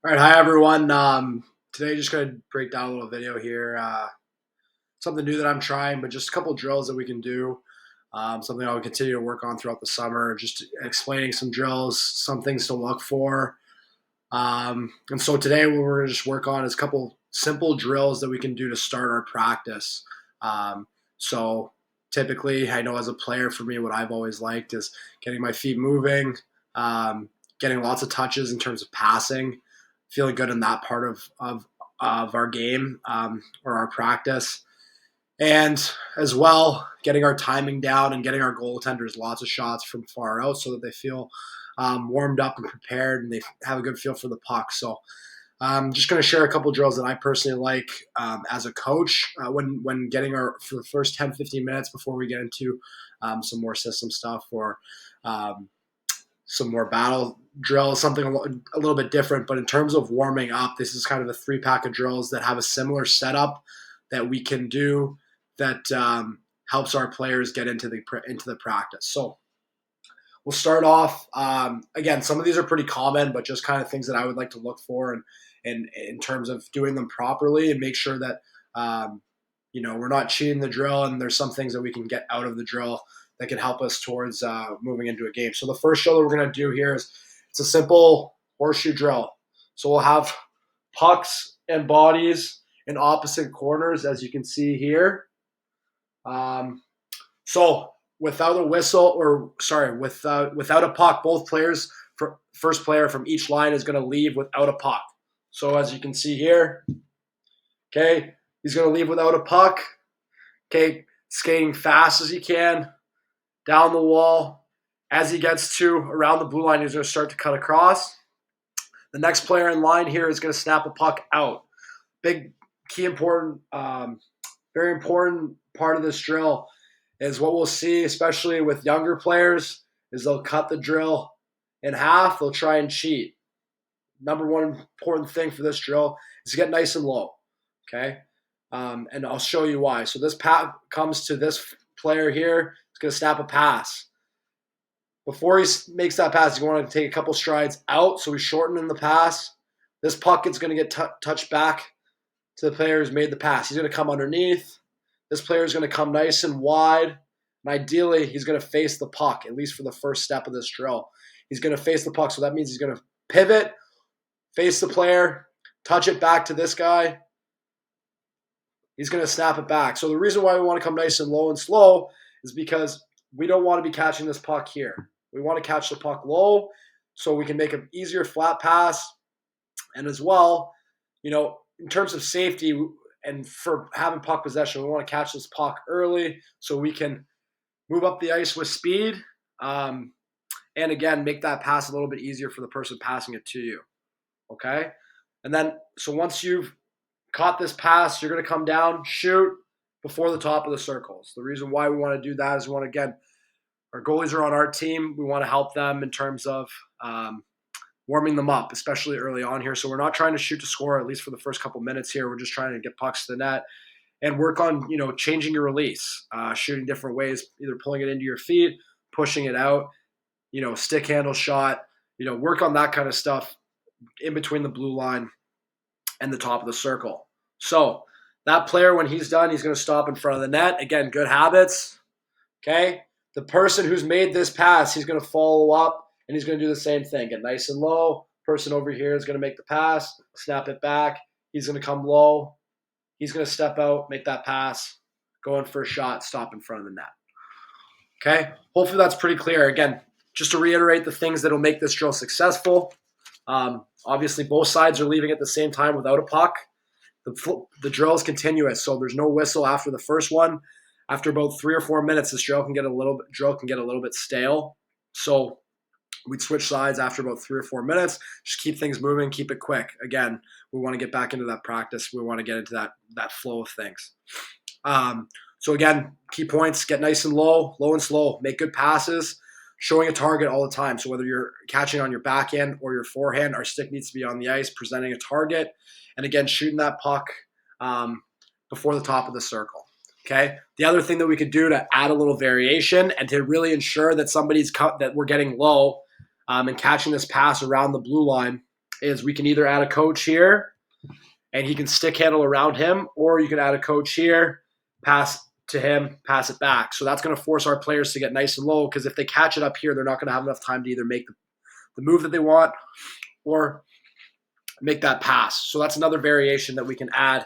All right, hi everyone. Today, just going to break down a little video here. Something new that I'm trying, but just a couple drills that we can do. Something I'll continue to work on throughout the summer. Just explaining some drills, some things to look for. And so today, what we're going to just work on is a couple simple drills that we can do to start our practice. So typically, I know as a player, for me, what I've always liked is getting my feet moving, getting lots of touches in terms of passing, feeling good in that part of our game or our practice. And as well, getting our timing down and getting our goaltenders lots of shots from far out so that they feel warmed up and prepared and they have a good feel for the puck. So I'm just going to share a couple drills that I personally like as a coach when getting for the first 10, 15 minutes before we get into some more system stuff or some more battle drills, something a little bit different. But in terms of warming up, this is kind of a 3-pack of drills that have a similar setup that we can do that helps our players get into the practice. So we'll start off. Again, some of these are pretty common, but just kind of things that I would like to look for and in terms of doing them properly and make sure that we're not cheating the drill and there's some things that we can get out of the drill that can help us towards moving into a game. So the first drill that we're going to do here is it's a simple horseshoe drill. So we'll have pucks and bodies in opposite corners, as you can see here. So without a whistle, without a puck, both players, first player from each line is going to leave without a puck. So as you can see here, okay, he's going to leave without a puck. Okay, skating fast as he can down the wall. As he gets to around the blue line, he's going to start to cut across. The next player in line here is going to snap a puck out. Big, key, important, very important part of this drill is what we'll see, especially with younger players, is they'll cut the drill in half. They'll try and cheat. Number one important thing for this drill is to get nice and low, okay? And I'll show you why. So this comes to this player here. He's going to snap a pass. Before he makes that pass, he's going to take a couple strides out, so he's shortening the pass. This puck is going to get touched back to the player who's made the pass. He's going to come underneath. This player is going to come nice and wide. And ideally, he's going to face the puck, at least for the first step of this drill. He's going to face the puck, so that means he's going to pivot, face the player, touch it back to this guy. He's going to snap it back. So the reason why we want to come nice and low and slow is because we don't want to be catching this puck here. We want to catch the puck low so we can make an easier flat pass. And as well, in terms of safety and for having puck possession, we want to catch this puck early so we can move up the ice with speed. And again, make that pass a little bit easier for the person passing it to you. Okay? And then, so once you've caught this pass, you're going to come down, shoot before the top of the circles. The reason why we want to do that is we want to, again, our goalies are on our team. We want to help them in terms of warming them up, especially early on here. So we're not trying to shoot to score, at least for the first couple minutes here. We're just trying to get pucks to the net and work on, changing your release, shooting different ways, either pulling it into your feet, pushing it out, stick handle shot, work on that kind of stuff in between the blue line and the top of the circle. So that player, when he's done, he's going to stop in front of the net. Again, good habits. Okay. The person who's made this pass, he's going to follow up and he's going to do the same thing. Get nice and low. Person over here is going to make the pass, snap it back. He's going to come low. He's going to step out, make that pass, go in for a shot, stop in front of the net. Okay. Hopefully that's pretty clear. Again, just to reiterate the things that will make this drill successful. Obviously, both sides are leaving at the same time without a puck. The drill is continuous, so there's no whistle after the first one. After about 3 or 4 minutes, this drill can get a little bit stale. So we'd switch sides after about 3 or 4 minutes. Just keep things moving, keep it quick. Again, we want to get back into that practice. We want to get into that flow of things. So again, key points: get nice and low and slow. Make good passes. Showing a target all the time. So whether you're catching on your backhand or your forehand, our stick needs to be on the ice, presenting a target. And again, shooting that puck before the top of the circle. Okay. The other thing that we could do to add a little variation and to really ensure that that we're getting low and catching this pass around the blue line is we can either add a coach here and he can stick handle around him, or you can add a coach here, pass to him, pass it back. So that's going to force our players to get nice and low, because if they catch it up here, they're not going to have enough time to either make the move that they want or make that pass. So that's another variation that we can add,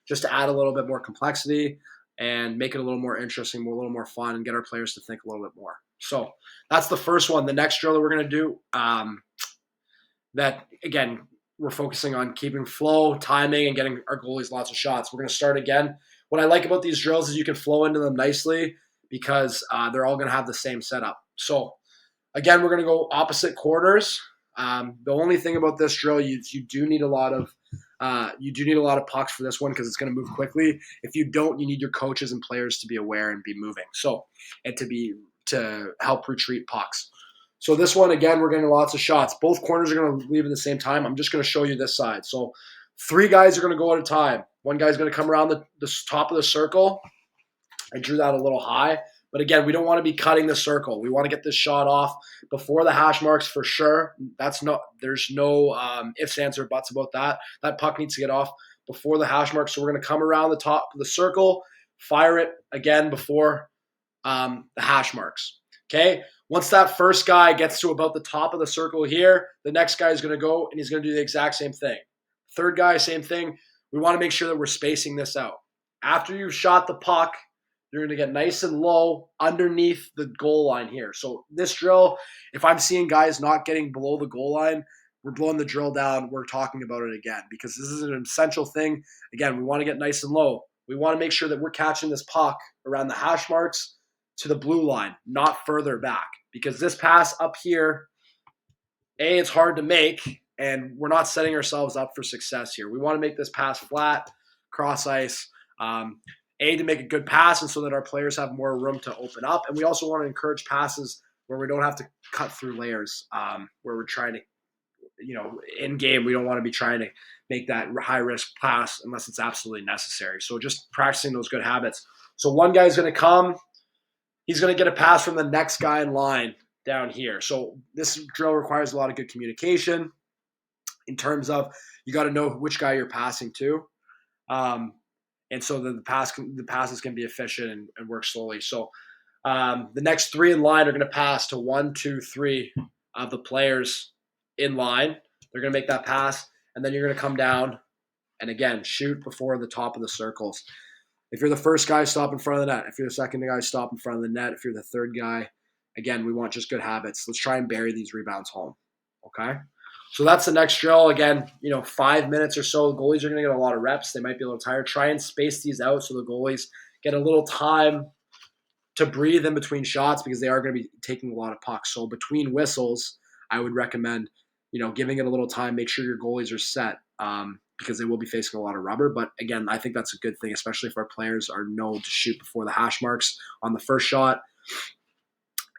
just to add a little bit more complexity and make it a little more interesting, a little more fun, and get our players to think a little bit more. So that's the first one. The next drill that we're going to do, that, again, we're focusing on keeping flow, timing, and getting our goalies lots of shots. We're going to start again. What I like about these drills is you can flow into them nicely, because they're all going to have the same setup. So again, we're going to go opposite corners. The only thing about this drill, you do need a lot of pucks for this one, because it's going to move quickly. If you don't, you need your coaches and players to be aware and be moving. So, and to help retreat pucks. So this one, again, we're getting lots of shots. Both corners are going to leave at the same time. I'm just going to show you this side. So 3 guys are going to go at a time. One guy's going to come around the top of the circle. I drew that a little high. But again, we don't want to be cutting the circle. We want to get this shot off before the hash marks for sure. There's no ifs, ands, or buts about that. That puck needs to get off before the hash marks. So we're going to come around the top of the circle, fire it again before the hash marks. Okay? Once that first guy gets to about the top of the circle here, the next guy is going to go and he's going to do the exact same thing. Third guy, same thing. We want to make sure that we're spacing this out. After you've shot the puck, you're going to get nice and low underneath the goal line here. So this drill, if I'm seeing guys not getting below the goal line, we're blowing the drill down. We're talking about it again, because this is an essential thing. Again, we want to get nice and low. We want to make sure that we're catching this puck around the hash marks to the blue line, not further back, because this pass up here, it's hard to make, and we're not setting ourselves up for success here. We want to make this pass flat, cross ice, to make a good pass, and so that our players have more room to open up. And we also want to encourage passes where we don't have to cut through layers, where we're trying to, in game, we don't want to be trying to make that high risk pass unless it's absolutely necessary. So just practicing those good habits. So one guy's going to come, he's going to get a pass from the next guy in line down here. So this drill requires a lot of good communication in terms of you got to know which guy you're passing to. And so the passes can be efficient and work slowly. So the next 3 in line are going to pass to 1, 2, 3 of the players in line. They're going to make that pass, and then you're going to come down and, again, shoot before the top of the circles. If you're the first guy, stop in front of the net. If you're the second guy, stop in front of the net. If you're the third guy, again, we want just good habits. Let's try and bury these rebounds home, okay? So that's the next drill. Again, 5 minutes or so. The goalies are going to get a lot of reps. They might be a little tired. Try and space these out so the goalies get a little time to breathe in between shots, because they are going to be taking a lot of pucks. So between whistles, I would recommend, giving it a little time. Make sure your goalies are set, because they will be facing a lot of rubber. But again, I think that's a good thing, especially if our players are known to shoot before the hash marks on the first shot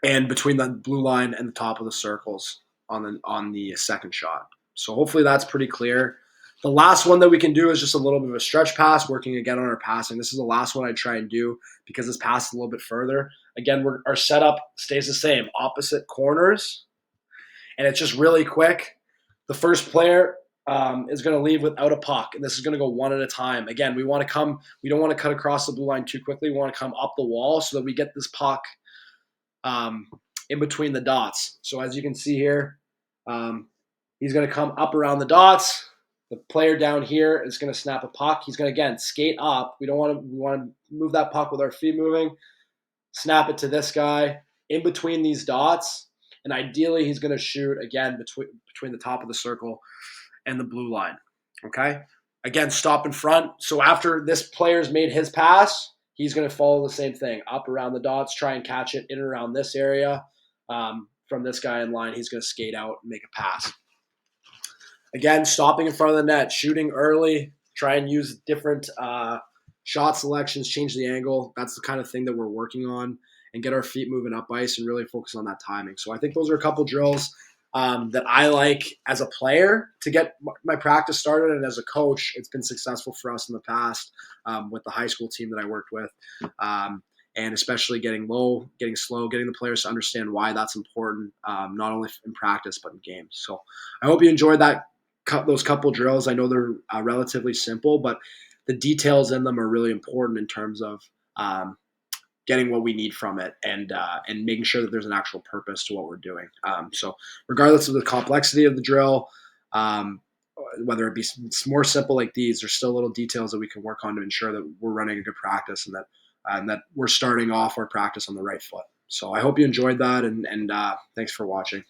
and between the blue line and the top of the circles on the second shot. So hopefully that's pretty clear. The last one that we can do is just a little bit of a stretch pass, working again on our passing. This is the last one I try and do, because this passes a little bit further. Again, our setup stays the same, opposite corners, and it's just really quick. The first player is going to leave without a puck, and this is going to go one at a time. Again, we don't want to cut across the blue line too quickly. We want to come up the wall so that we get this puck in between the dots. So as you can see here, he's going to come up around the dots. The player down here is going to snap a puck. He's going to, again, skate up. We want to move that puck with our feet moving, snap it to this guy in between these dots, and ideally he's going to shoot, again, between the top of the circle and the blue line, okay? Again, stop in front. So after this player's made his pass, he's going to follow the same thing, up around the dots, try and catch it in and around this area. From this guy in line, he's going to skate out and make a pass. Again, stopping in front of the net, shooting early, try and use different shot selections, change the angle. That's the kind of thing that we're working on, and get our feet moving up ice and really focus on that timing. So I think those are a couple drills that I like as a player to get my practice started, and as a coach, it's been successful for us in the past with the high school team that I worked with. and especially getting low, getting slow, getting the players to understand why that's important, not only in practice but in games. So I hope you enjoyed those couple drills. I know they're relatively simple, but the details in them are really important in terms of getting what we need from it, and making sure that there's an actual purpose to what we're doing. So regardless of the complexity of the drill, um, whether it be more simple like these, there's still little details that we can work on to ensure that we're running a good practice, and that we're starting off our practice on the right foot. So I hope you enjoyed that, and thanks for watching.